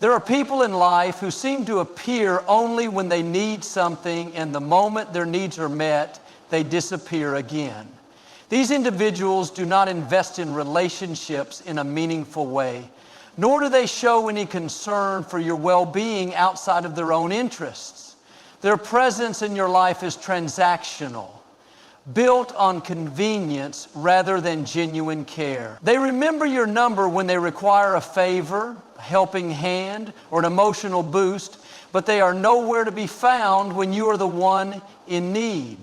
There are people in life who seem to appear only when they need something, and the moment their needs are met, they disappear again. These individuals do not invest in relationships in a meaningful way, nor do they show any concern for your well-being outside of their own interests. Their presence in your life is transactional, built on convenience rather than genuine care. They remember your number when they require a favor, a helping hand, or an emotional boost, but they are nowhere to be found when you are the one in need.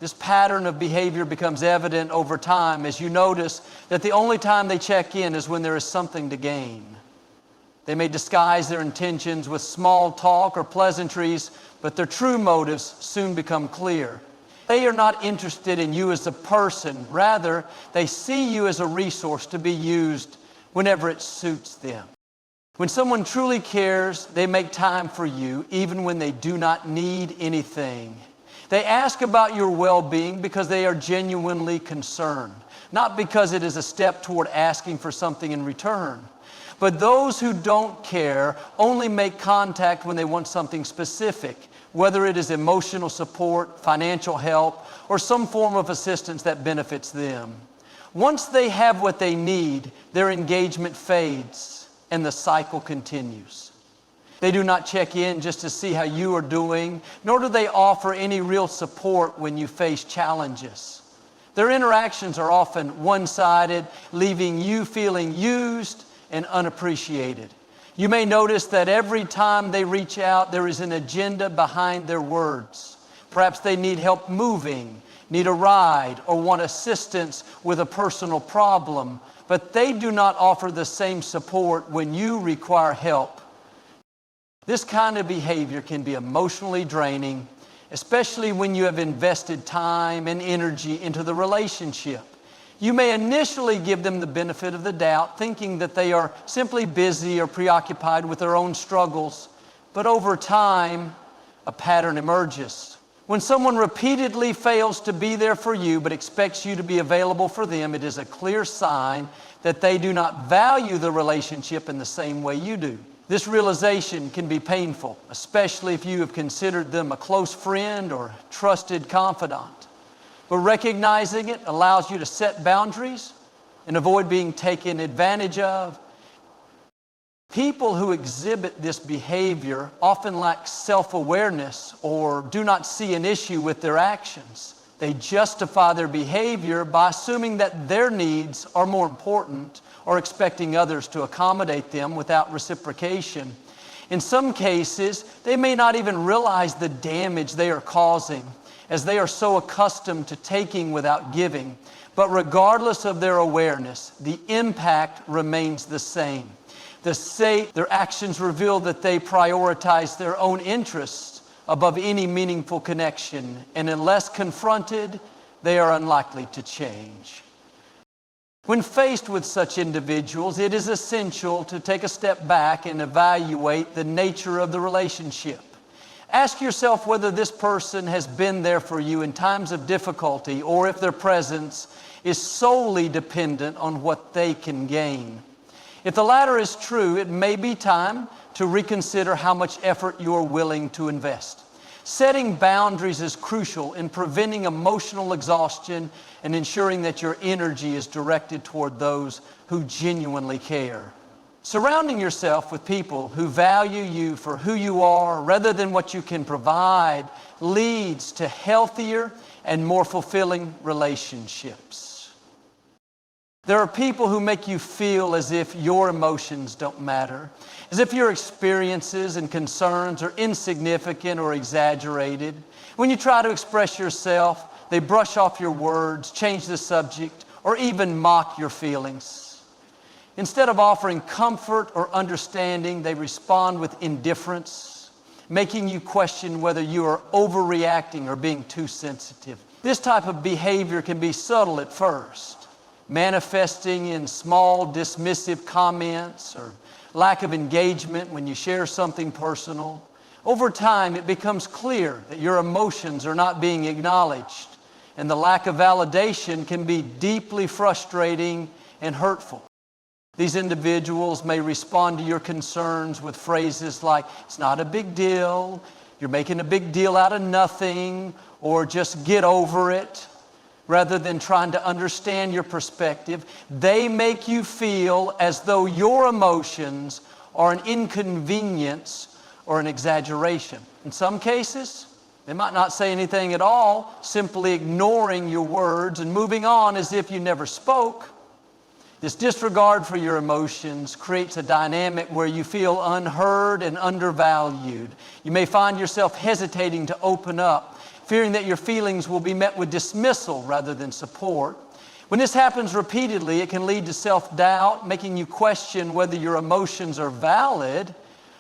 This pattern of behavior becomes evident over time as you notice that the only time they check in is when there is something to gain. They may disguise their intentions with small talk or pleasantries, but their true motives soon become clear. They are not interested in you as a person. Rather, they see you as a resource to be used whenever it suits them. When someone truly cares, they make time for you even when they do not need anything. They ask about your well-being because they are genuinely concerned, not because it is a step toward asking for something in return. But those who don't care only make contact when they want something specific, whether it is emotional support, financial help, or some form of assistance that benefits them. Once they have what they need, their engagement fades and the cycle continues. They do not check in just to see how you are doing, nor do they offer any real support when you face challenges. Their interactions are often one-sided, leaving you feeling used and unappreciated. You may notice that every time they reach out, there is an agenda behind their words. Perhaps they need help moving, need a ride, or want assistance with a personal problem, but they do not offer the same support when you require help. This kind of behavior can be emotionally draining, especially when you have invested time and energy into the relationship. You may initially give them the benefit of the doubt, thinking that they are simply busy or preoccupied with their own struggles, but over time, a pattern emerges. When someone repeatedly fails to be there for you but expects you to be available for them, it is a clear sign that they do not value the relationship in the same way you do. This realization can be painful, especially if you have considered them a close friend or trusted confidant. But recognizing it allows you to set boundaries and avoid being taken advantage of. People who exhibit this behavior often lack self-awareness or do not see an issue with their actions. They justify their behavior by assuming that their needs are more important or expecting others to accommodate them without reciprocation. In some cases, they may not even realize the damage they are causing, as they are so accustomed to taking without giving. But regardless of their awareness, the impact remains the same. Their actions reveal that they prioritize their own interests above any meaningful connection, and unless confronted, they are unlikely to change. When faced with such individuals, it is essential to take a step back and evaluate the nature of the relationship. Ask yourself whether this person has been there for you in times of difficulty, or if their presence is solely dependent on what they can gain. If the latter is true, it may be time to reconsider how much effort you are willing to invest. Setting boundaries is crucial in preventing emotional exhaustion and ensuring that your energy is directed toward those who genuinely care. Surrounding yourself with people who value you for who you are rather than what you can provide leads to healthier and more fulfilling relationships. There are people who make you feel as if your emotions don't matter, as if your experiences and concerns are insignificant or exaggerated. When you try to express yourself, they brush off your words, change the subject, or even mock your feelings. Instead of offering comfort or understanding, they respond with indifference, making you question whether you are overreacting or being too sensitive. This type of behavior can be subtle at first, manifesting in small dismissive comments or lack of engagement when you share something personal. Over time, it becomes clear that your emotions are not being acknowledged, and the lack of validation can be deeply frustrating and hurtful. These individuals may respond to your concerns with phrases like, "It's not a big deal," "You're making a big deal out of nothing," or "Just get over it." Rather than trying to understand your perspective, they make you feel as though your emotions are an inconvenience or an exaggeration. In some cases, they might not say anything at all, simply ignoring your words and moving on as if you never spoke. This disregard for your emotions creates a dynamic where you feel unheard and undervalued. You may find yourself hesitating to open up, fearing that your feelings will be met with dismissal rather than support. When this happens repeatedly, it can lead to self-doubt, making you question whether your emotions are valid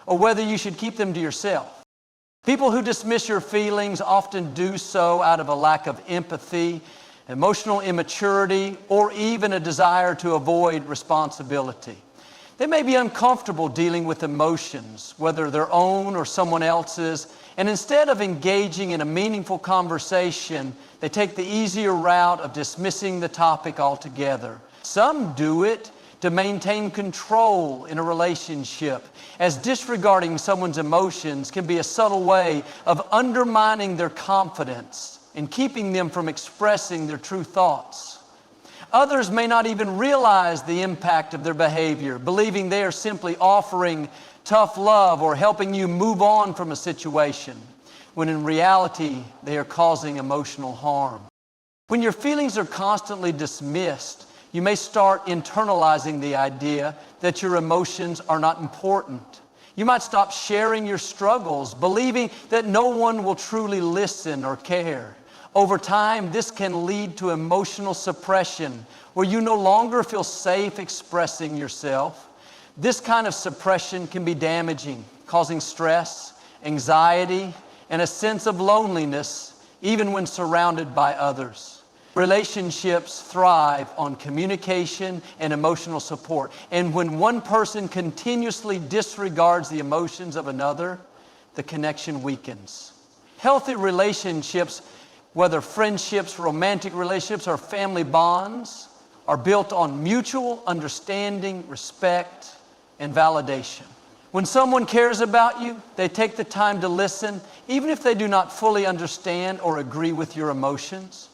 or whether you should keep them to yourself. People who dismiss your feelings often do so out of a lack of empathy, emotional immaturity, or even a desire to avoid responsibility. They may be uncomfortable dealing with emotions, whether their own or someone else's, and instead of engaging in a meaningful conversation, they take the easier route of dismissing the topic altogether. Some do it to maintain control in a relationship, as disregarding someone's emotions can be a subtle way of undermining their confidence and keeping them from expressing their true thoughts. Others may not even realize the impact of their behavior, believing they are simply offering tough love or helping you move on from a situation, when in reality, they are causing emotional harm. When your feelings are constantly dismissed, you may start internalizing the idea that your emotions are not important. You might stop sharing your struggles, believing that no one will truly listen or care. Over time, this can lead to emotional suppression, where you no longer feel safe expressing yourself. This kind of suppression can be damaging, causing stress, anxiety, and a sense of loneliness, even when surrounded by others. Relationships thrive on communication and emotional support. And when one person continuously disregards the emotions of another, the connection weakens. Healthy relationships, whether friendships, romantic relationships, or family bonds, are built on mutual understanding, respect, and validation. When someone cares about you, they take the time to listen, even if they do not fully understand or agree with your emotions.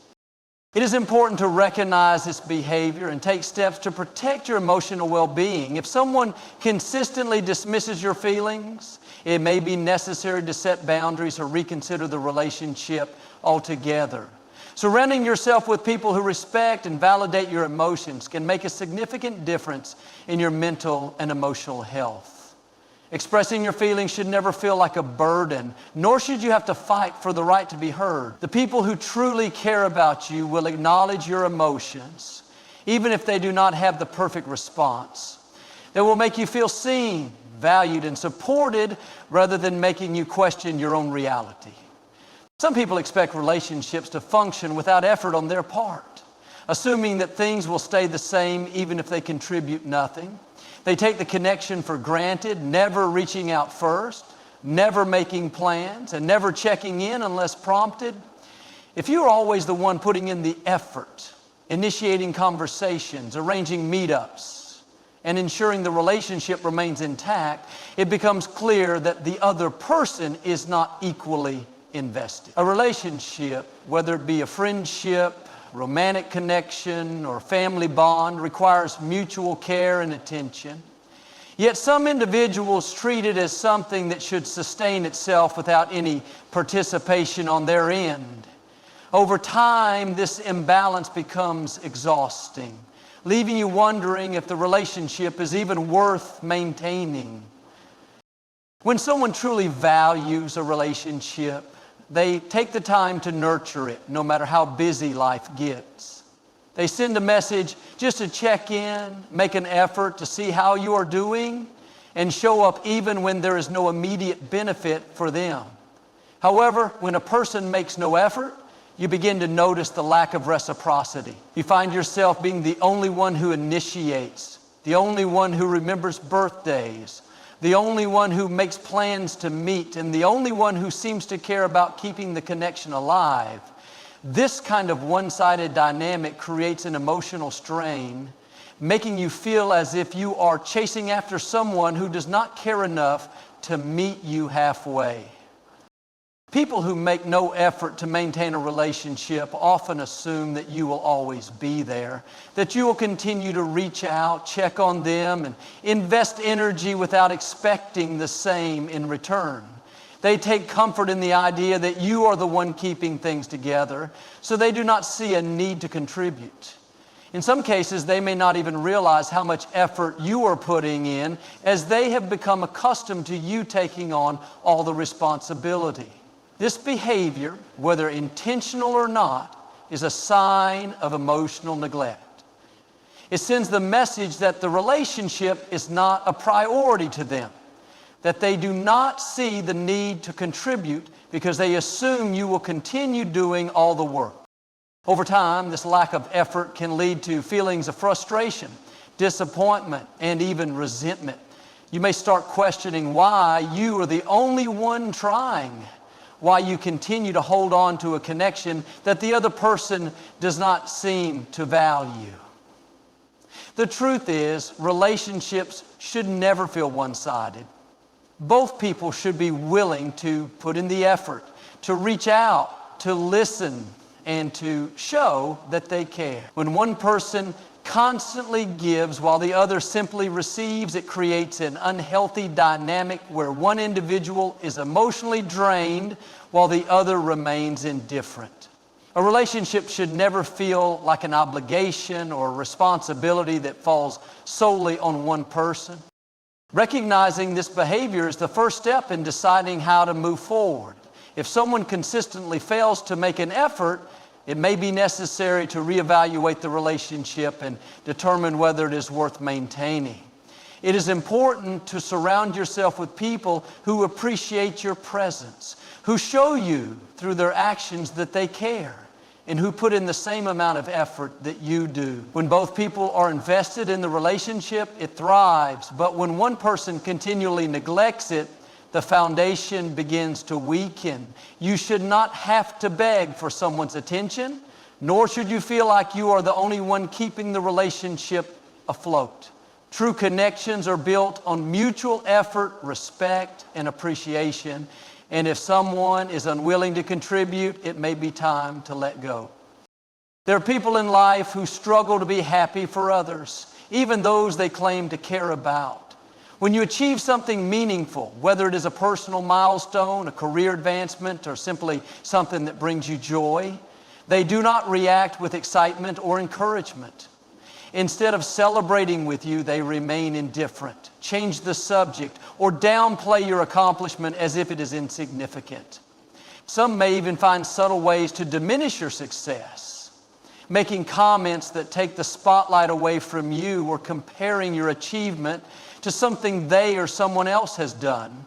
It is important to recognize this behavior and take steps to protect your emotional well-being. If someone consistently dismisses your feelings, it may be necessary to set boundaries or reconsider the relationship altogether. Surrounding yourself with people who respect and validate your emotions can make a significant difference in your mental and emotional health. Expressing your feelings should never feel like a burden, nor should you have to fight for the right to be heard. The people who truly care about you will acknowledge your emotions, even if they do not have the perfect response. They will make you feel seen, valued, and supported rather than making you question your own reality. Some people expect relationships to function without effort on their part, assuming that things will stay the same even if they contribute nothing. They take the connection for granted, never reaching out first, never making plans, and never checking in unless prompted. If you're always the one putting in the effort, initiating conversations, arranging meetups, and ensuring the relationship remains intact, it becomes clear that the other person is not equally invested. A relationship, whether it be a friendship, romantic connection, or family bond, requires mutual care and attention. Yet some individuals treat it as something that should sustain itself without any participation on their end. Over time, this imbalance becomes exhausting, leaving you wondering if the relationship is even worth maintaining. When someone truly values a relationship, they take the time to nurture it, no matter how busy life gets. They send a message just to check in, make an effort to see how you are doing, and show up even when there is no immediate benefit for them. However, when a person makes no effort, you begin to notice the lack of reciprocity. You find yourself being the only one who initiates, the only one who remembers birthdays, the only one who makes plans to meet, and the only one who seems to care about keeping the connection alive. This kind of one-sided dynamic creates an emotional strain, making you feel as if you are chasing after someone who does not care enough to meet you halfway. People who make no effort to maintain a relationship often assume that you will always be there, that you will continue to reach out, check on them, and invest energy without expecting the same in return. They take comfort in the idea that you are the one keeping things together, so they do not see a need to contribute. In some cases, they may not even realize how much effort you are putting in, as they have become accustomed to you taking on all the responsibility. This behavior, whether intentional or not, is a sign of emotional neglect. It sends the message that the relationship is not a priority to them, that they do not see the need to contribute because they assume you will continue doing all the work. Over time, this lack of effort can lead to feelings of frustration, disappointment, and even resentment. You may start questioning why you are the only one trying, why you continue to hold on to a connection that the other person does not seem to value. The truth is, relationships should never feel one-sided. Both people should be willing to put in the effort, to reach out, to listen, and to show that they care. When one person constantly gives while the other simply receives, it creates an unhealthy dynamic where one individual is emotionally drained while the other remains indifferent. A relationship should never feel like an obligation or a responsibility that falls solely on one person. Recognizing this behavior is the first step in deciding how to move forward. If someone consistently fails to make an effort, it may be necessary to reevaluate the relationship and determine whether it is worth maintaining. It is important to surround yourself with people who appreciate your presence, who show you through their actions that they care, and who put in the same amount of effort that you do. When both people are invested in the relationship, it thrives. But when one person continually neglects it, the foundation begins to weaken. You should not have to beg for someone's attention, nor should you feel like you are the only one keeping the relationship afloat. True connections are built on mutual effort, respect, and appreciation. And if someone is unwilling to contribute, it may be time to let go. There are people in life who struggle to be happy for others, even those they claim to care about. When you achieve something meaningful, whether it is a personal milestone, a career advancement, or simply something that brings you joy, they do not react with excitement or encouragement. Instead of celebrating with you, they remain indifferent, change the subject, or downplay your accomplishment as if it is insignificant. Some may even find subtle ways to diminish your success, making comments that take the spotlight away from you or comparing your achievement to something they or someone else has done.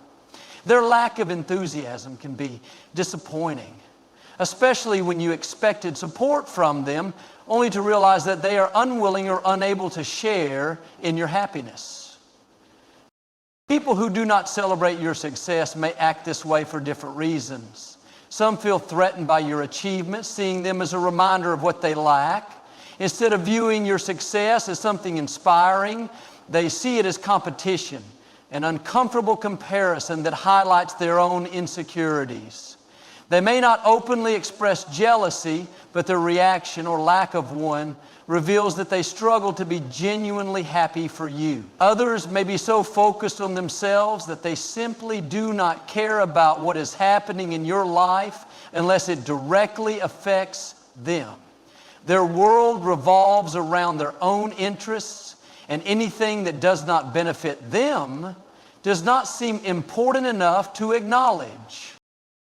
Their lack of enthusiasm can be disappointing, especially when you expected support from them, only to realize that they are unwilling or unable to share in your happiness. People who do not celebrate your success may act this way for different reasons. Some feel threatened by your achievements, seeing them as a reminder of what they lack. Instead of viewing your success as something inspiring, they see it as competition, an uncomfortable comparison that highlights their own insecurities. They may not openly express jealousy, but their reaction or lack of one reveals that they struggle to be genuinely happy for you. Others may be so focused on themselves that they simply do not care about what is happening in your life unless it directly affects them. Their world revolves around their own interests, and anything that does not benefit them does not seem important enough to acknowledge.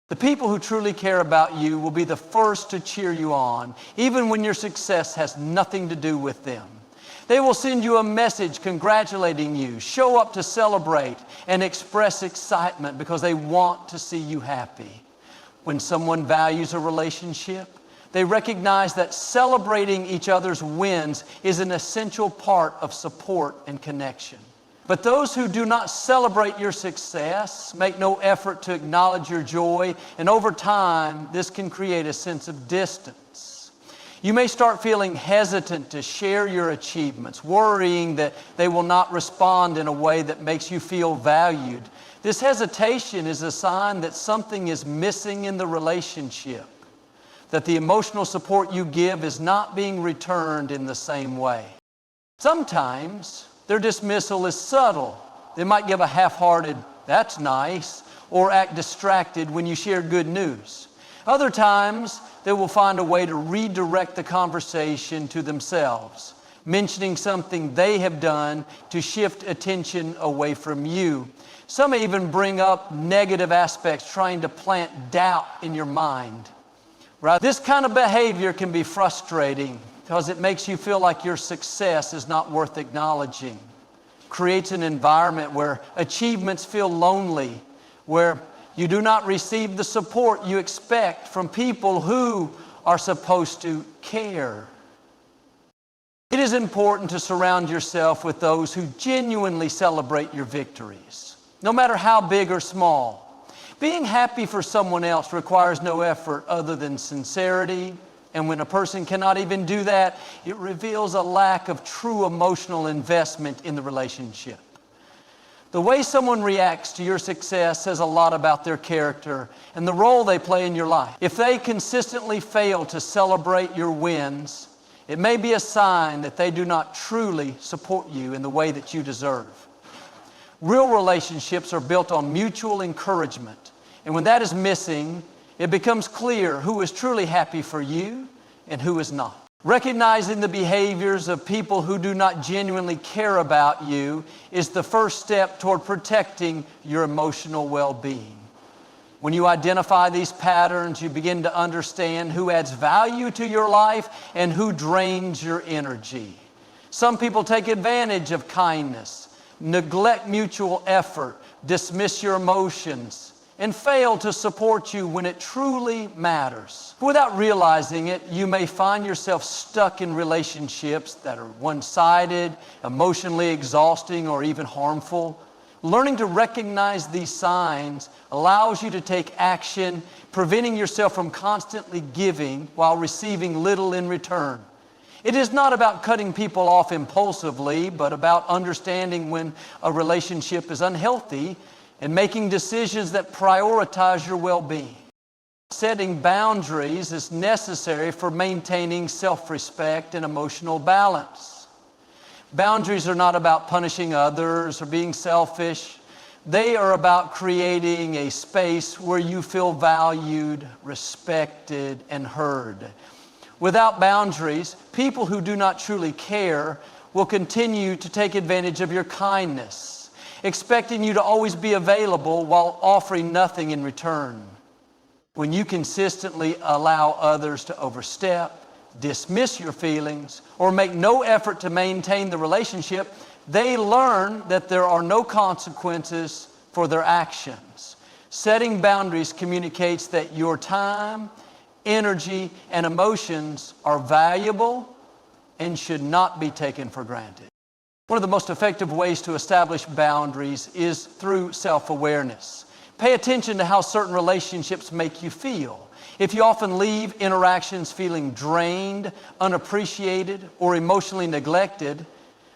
The people who truly care about you will be the first to cheer you on, even when your success has nothing to do with them. They will send you a message congratulating you, show up to celebrate, and express excitement because they want to see you happy. When someone values a relationship, they recognize that celebrating each other's wins is an essential part of support and connection. But those who do not celebrate your success make no effort to acknowledge your joy, and over time, this can create a sense of distance. You may start feeling hesitant to share your achievements, worrying that they will not respond in a way that makes you feel valued. This hesitation is a sign that something is missing in the relationship, that the emotional support you give is not being returned in the same way. Sometimes their dismissal is subtle. They might give a half-hearted, "That's nice," or act distracted when you share good news. Other times, they will find a way to redirect the conversation to themselves, mentioning something they have done to shift attention away from you. Some may even bring up negative aspects, trying to plant doubt in your mind. Right? This kind of behavior can be frustrating because it makes you feel like your success is not worth acknowledging. Creates an environment where achievements feel lonely, where you do not receive the support you expect from people who are supposed to care. It is important to surround yourself with those who genuinely celebrate your victories, no matter how big or small. Being happy for someone else requires no effort other than sincerity, and when a person cannot even do that, it reveals a lack of true emotional investment in the relationship. The way someone reacts to your success says a lot about their character and the role they play in your life. If they consistently fail to celebrate your wins, it may be a sign that they do not truly support you in the way that you deserve. Real relationships are built on mutual encouragement, and when that is missing, it becomes clear who is truly happy for you and who is not. Recognizing the behaviors of people who do not genuinely care about you is the first step toward protecting your emotional well-being. When you identify these patterns, you begin to understand who adds value to your life and who drains your energy. Some people take advantage of kindness, neglect mutual effort, dismiss your emotions, and fail to support you when it truly matters. Without realizing it, you may find yourself stuck in relationships that are one-sided, emotionally exhausting, or even harmful. Learning to recognize these signs allows you to take action, preventing yourself from constantly giving while receiving little in return. It is not about cutting people off impulsively, but about understanding when a relationship is unhealthy and making decisions that prioritize your well-being. Setting boundaries is necessary for maintaining self-respect and emotional balance. Boundaries are not about punishing others or being selfish. They are about creating a space where you feel valued, respected, and heard. Without boundaries, people who do not truly care will continue to take advantage of your kindness, expecting you to always be available while offering nothing in return. When you consistently allow others to overstep, dismiss your feelings, or make no effort to maintain the relationship, they learn that there are no consequences for their actions. Setting boundaries communicates that your time, energy, and emotions are valuable and should not be taken for granted. One of the most effective ways to establish boundaries is through self-awareness. Pay attention to how certain relationships make you feel. If you often leave interactions feeling drained, unappreciated, or emotionally neglected,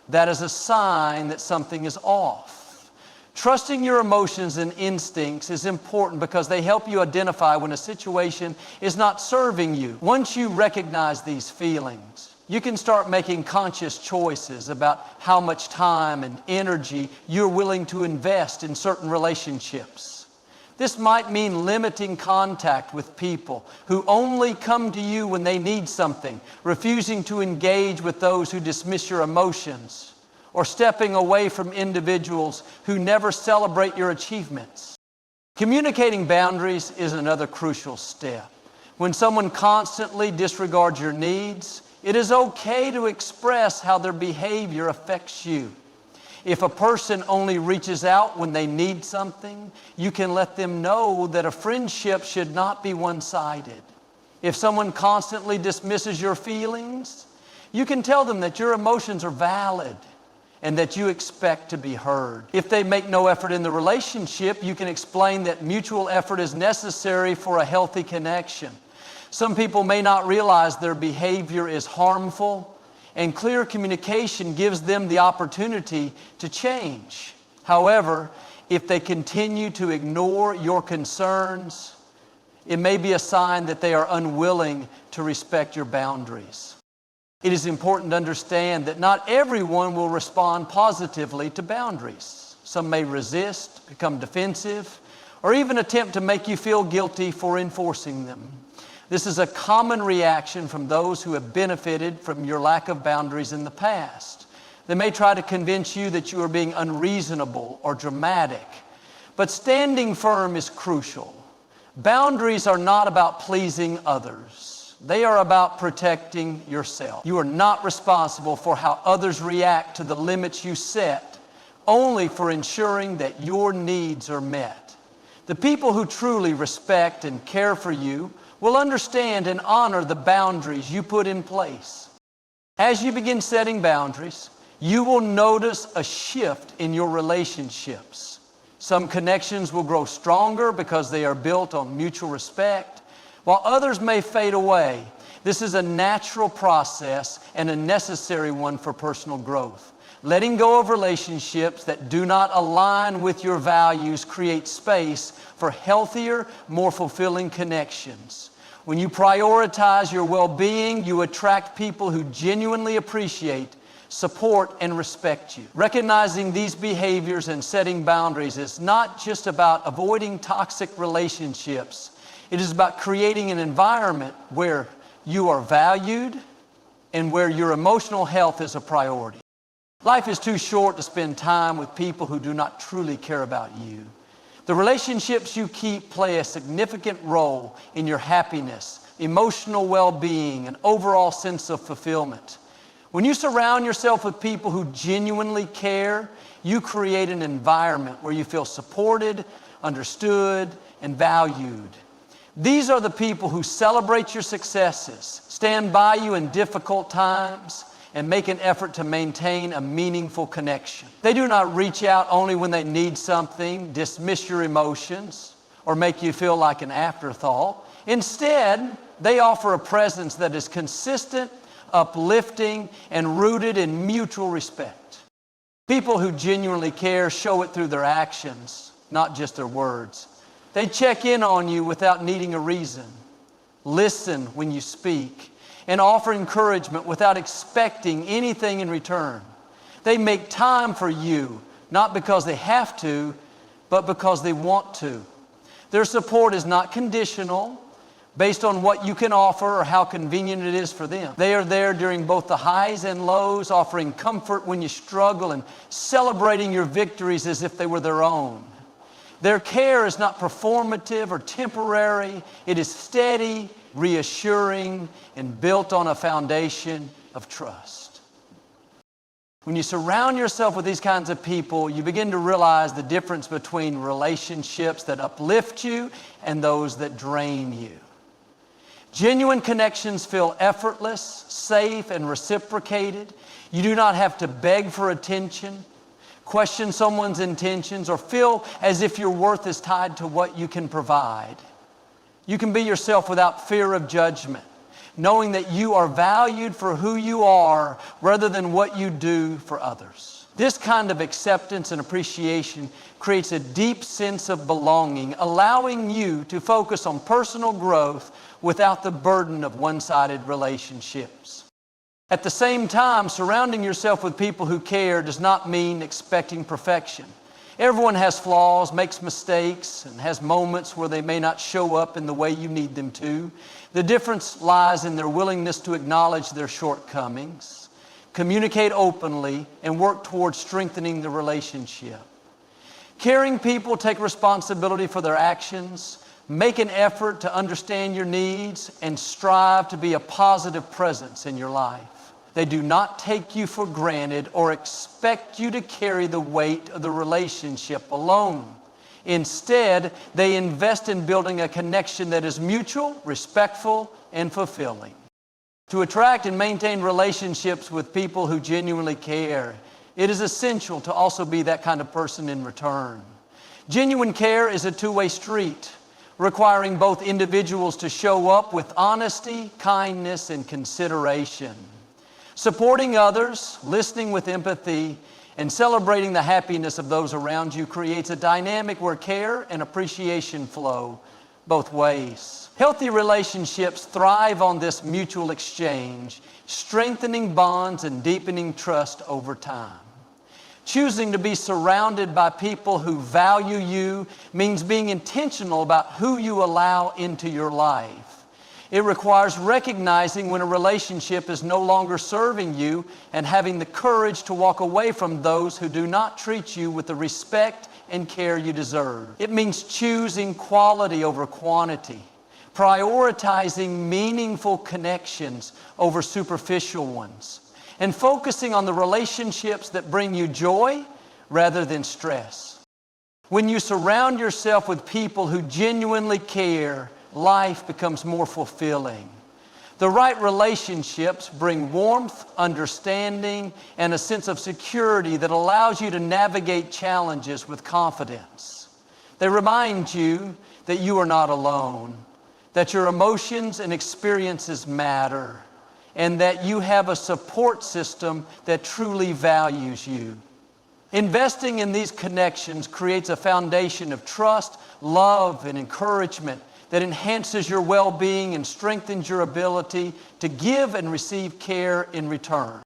that is a sign that something is off. Trusting your emotions and instincts is important because they help you identify when a situation is not serving you. Once you recognize these feelings, you can start making conscious choices about how much time and energy you're willing to invest in certain relationships. This might mean limiting contact with people who only come to you when they need something, refusing to engage with those who dismiss your emotions, or stepping away from individuals who never celebrate your achievements. Communicating boundaries is another crucial step. When someone constantly disregards your needs, it is okay to express how their behavior affects you. If a person only reaches out when they need something, you can let them know that a friendship should not be one-sided. If someone constantly dismisses your feelings, you can tell them that your emotions are valid and that you expect to be heard. If they make no effort in the relationship, you can explain that mutual effort is necessary for a healthy connection. Some people may not realize their behavior is harmful, and clear communication gives them the opportunity to change. However, if they continue to ignore your concerns, it may be a sign that they are unwilling to respect your boundaries. It is important to understand that not everyone will respond positively to boundaries. Some may resist, become defensive, or even attempt to make you feel guilty for enforcing them. This is a common reaction from those who have benefited from your lack of boundaries in the past. They may try to convince you that you are being unreasonable or dramatic, but standing firm is crucial. Boundaries are not about pleasing others. They are about protecting yourself. You are not responsible for how others react to the limits you set, only for ensuring that your needs are met. The people who truly respect and care for you will understand and honor the boundaries you put in place. As you begin setting boundaries, you will notice a shift in your relationships. Some connections will grow stronger because they are built on mutual respect, while others may fade away. This is a natural process and a necessary one for personal growth. Letting go of relationships that do not align with your values creates space for healthier, more fulfilling connections. When you prioritize your well-being, you attract people who genuinely appreciate, support, and respect you. Recognizing these behaviors and setting boundaries is not just about avoiding toxic relationships. It is about creating an environment where you are valued and where your emotional health is a priority. Life is too short to spend time with people who do not truly care about you. The relationships you keep play a significant role in your happiness, emotional well-being, and overall sense of fulfillment. When you surround yourself with people who genuinely care, you create an environment where you feel supported, understood, and valued. These are the people who celebrate your successes, stand by you in difficult times, and make an effort to maintain a meaningful connection. They do not reach out only when they need something, dismiss your emotions, or make you feel like an afterthought. Instead, they offer a presence that is consistent, uplifting, and rooted in mutual respect. People who genuinely care show it through their actions, not just their words. They check in on you without needing a reason, listen when you speak, and offer encouragement without expecting anything in return. They make time for you, not because they have to, but because they want to. Their support is not conditional, based on what you can offer or how convenient it is for them. They are there during both the highs and lows, offering comfort when you struggle and celebrating your victories as if they were their own. Their care is not performative or temporary. It is steady, reassuring, and built on a foundation of trust. When you surround yourself with these kinds of people, you begin to realize the difference between relationships that uplift you and those that drain you. Genuine connections feel effortless, safe, and reciprocated. You do not have to beg for attention, question someone's intentions, or feel as if your worth is tied to what you can provide. You can be yourself without fear of judgment, knowing that you are valued for who you are rather than what you do for others. This kind of acceptance and appreciation creates a deep sense of belonging, allowing you to focus on personal growth without the burden of one-sided relationships. At the same time, surrounding yourself with people who care does not mean expecting perfection. Everyone has flaws, makes mistakes, and has moments where they may not show up in the way you need them to. The difference lies in their willingness to acknowledge their shortcomings, communicate openly, and work towards strengthening the relationship. Caring people take responsibility for their actions, make an effort to understand your needs, and strive to be a positive presence in your life. They do not take you for granted or expect you to carry the weight of the relationship alone. Instead, they invest in building a connection that is mutual, respectful, and fulfilling. To attract and maintain relationships with people who genuinely care, it is essential to also be that kind of person in return. Genuine care is a two-way street. requiring both individuals to show up with honesty, kindness, and consideration. Supporting others, listening with empathy, and celebrating the happiness of those around you creates a dynamic where care and appreciation flow both ways. Healthy relationships thrive on this mutual exchange, strengthening bonds and deepening trust over time. Choosing to be surrounded by people who value you means being intentional about who you allow into your life. It requires recognizing when a relationship is no longer serving you and having the courage to walk away from those who do not treat you with the respect and care you deserve. It means choosing quality over quantity, prioritizing meaningful connections over superficial ones, and focusing on the relationships that bring you joy rather than stress. When you surround yourself with people who genuinely care, life becomes more fulfilling. The right relationships bring warmth, understanding, and a sense of security that allows you to navigate challenges with confidence. They remind you that you are not alone, that your emotions and experiences matter, and that you have a support system that truly values you. Investing in these connections creates a foundation of trust, love, and encouragement that enhances your well-being and strengthens your ability to give and receive care in return.